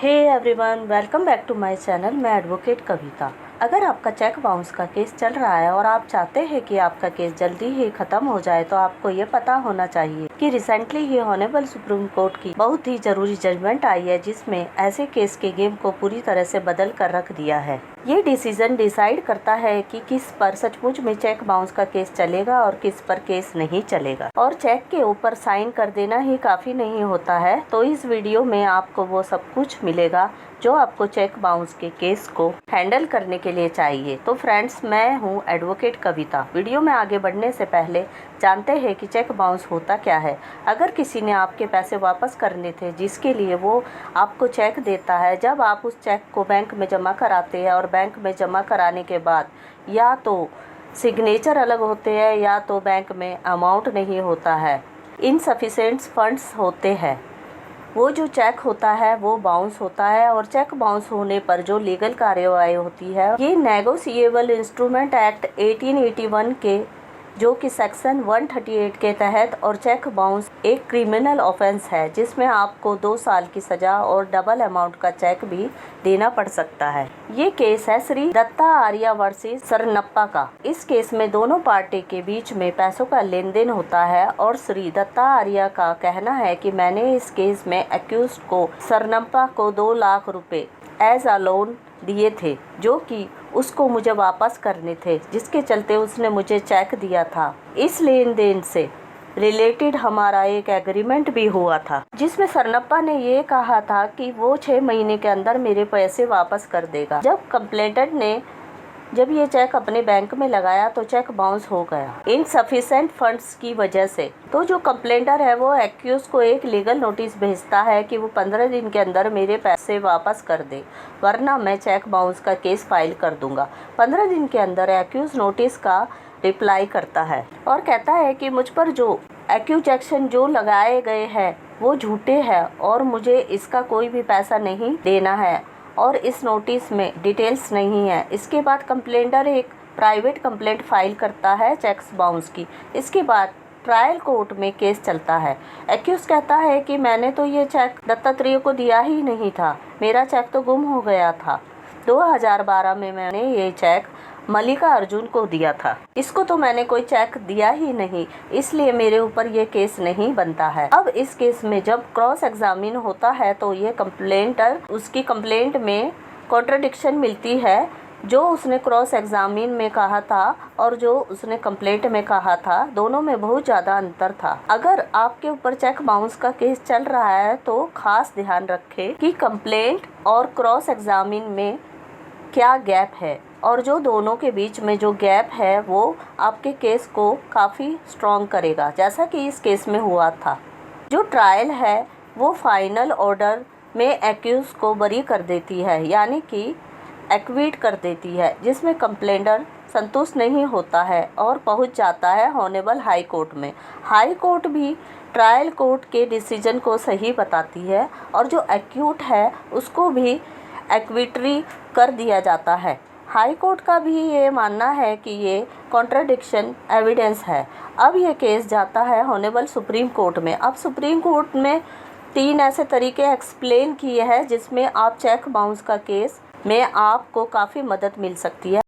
Hey everyone, welcome back to my channel. मैं advocate Kavita. अगर आपका चेक बाउंस का केस चल रहा है और आप चाहते हैं कि आपका केस जल्दी ही खत्म हो जाए, तो आपको ये पता होना चाहिए कि रिसेंटली ही ऑनरेबल सुप्रीम कोर्ट की बहुत ही जरूरी जजमेंट आई है, जिसमें ऐसे केस के गेम को पूरी तरह से बदल कर रख दिया है। ये डिसीजन डिसाइड करता है कि किस पर सचमुच में चेक बाउंस का केस चलेगा और किस पर केस नहीं चलेगा। और चेक के ऊपर साइन कर देना ही काफी नहीं होता है। तो इस वीडियो में आपको वो सब कुछ मिलेगा जो आपको चेक बाउंस के केस को हैंडल करने के लिए चाहिए। तो फ्रेंड्स, मैं हूँ एडवोकेट कविता। वीडियो में आगे बढ़ने से पहले जानते हैं कि चेक बाउंस होता क्या है। अगर किसी ने आपके पैसे वापस करने थे, जिसके लिए वो आपको चेक देता है, जब आप उस चेक को बैंक में जमा कराते हैं और बैंक में जमा कराने के बाद या तो सिग्नेचर अलग होते हैं या तो बैंक में अमाउंट नहीं होता है, इनसफिशिएंट फंड्स होते हैं, वो जो चेक होता है वो बाउंस होता है। और चेक बाउंस होने पर जो लीगल कार्यवाही होती है, ये नेगोशिएबल इंस्ट्रूमेंट एक्ट 1881 के जो कि सेक्शन 138 के तहत, और चेक बाउंस एक क्रिमिनल ऑफेंस है जिसमें आपको 2 साल की सजा और डबल अमाउंट का चेक भी देना पड़ सकता है। ये केस है श्री दत्ता आर्या वर्सेस सरनप्पा का। इस केस में दोनों पार्टी के बीच में पैसों का लेन देन होता है और श्री दत्ता आर्या का कहना है कि मैंने इस केस में एक्यूज्ड को सरनप्पा को 2 लाख रुपए एज अ लोन दिए थे, जो कि उसको मुझे वापस करने थे, जिसके चलते उसने मुझे चेक दिया था। इस लेन देन से रिलेटेड हमारा एक एग्रीमेंट भी हुआ था, जिसमें सरनप्पा ने ये कहा था कि वो 6 महीने के अंदर मेरे पैसे वापस कर देगा। जब कंप्लेंटेंट ने जब ये चेक अपने बैंक में लगाया तो चेक बाउंस हो गया इनसफिशिएंट फंड्स की वजह से। तो जो कंप्लेंटर है वो एक्यूज को एक लीगल नोटिस भेजता है कि वो 15 दिन के अंदर मेरे पैसे वापस कर दे, वरना मैं चेक बाउंस का केस फाइल कर दूंगा। 15 दिन के अंदर एक्यूज नोटिस का रिप्लाई करता है और कहता है कि मुझ पर जो एक्यूजेक्शन जो लगाए गए हैं वो झूठे हैं और मुझे इसका कोई भी पैसा नहीं देना है और इस नोटिस में डिटेल्स नहीं है। इसके बाद कंप्लेंटर एक प्राइवेट कंप्लेंट फाइल करता है चेक्स बाउंस की। इसके बाद ट्रायल कोर्ट में केस चलता है। एक्यूज कहता है कि मैंने तो ये चेक दत्तात्रेय को दिया ही नहीं था, मेरा चेक तो गुम हो गया था। 2012 में मैंने ये चेक मल्लिका अर्जुन को दिया था, इसको तो मैंने कोई चेक दिया ही नहीं, इसलिए मेरे ऊपर ये केस नहीं बनता है। अब इस केस में जब क्रॉस एग्जामिन होता है तो ये कंप्लेंटर उसकी कंप्लेंट में कॉन्ट्रडिक्शन मिलती है, जो उसने क्रॉस एग्जामिन में कहा था और जो उसने कंप्लेंट में कहा था, दोनों में बहुत ज़्यादा अंतर था। अगर आपके ऊपर चेक बाउंस का केस चल रहा है तो खास ध्यान रखें कि कंप्लेंट और क्रॉस एग्जामिन में क्या गैप है, और जो दोनों के बीच में जो गैप है वो आपके केस को काफ़ी स्ट्रॉन्ग करेगा, जैसा कि इस केस में हुआ था। जो ट्रायल है वो फाइनल ऑर्डर में एक्यूज को बरी कर देती है, यानी कि एक्विट कर देती है, जिसमें कंप्लेंटर संतुष्ट नहीं होता है और पहुंच जाता है ऑनरेबल हाई कोर्ट में। हाई कोर्ट भी ट्रायल कोर्ट के डिसीजन को सही बताती है और जो एक्यूट है उसको भी एक्विटरी कर दिया जाता है। हाई कोर्ट का भी ये मानना है कि ये कॉन्ट्रडिक्शन एविडेंस है। अब ये केस जाता है ऑनरेबल सुप्रीम कोर्ट में। अब सुप्रीम कोर्ट में 3 ऐसे तरीके एक्सप्लेन किए हैं जिसमें आप चेक बाउंस का केस में आपको काफ़ी मदद मिल सकती है।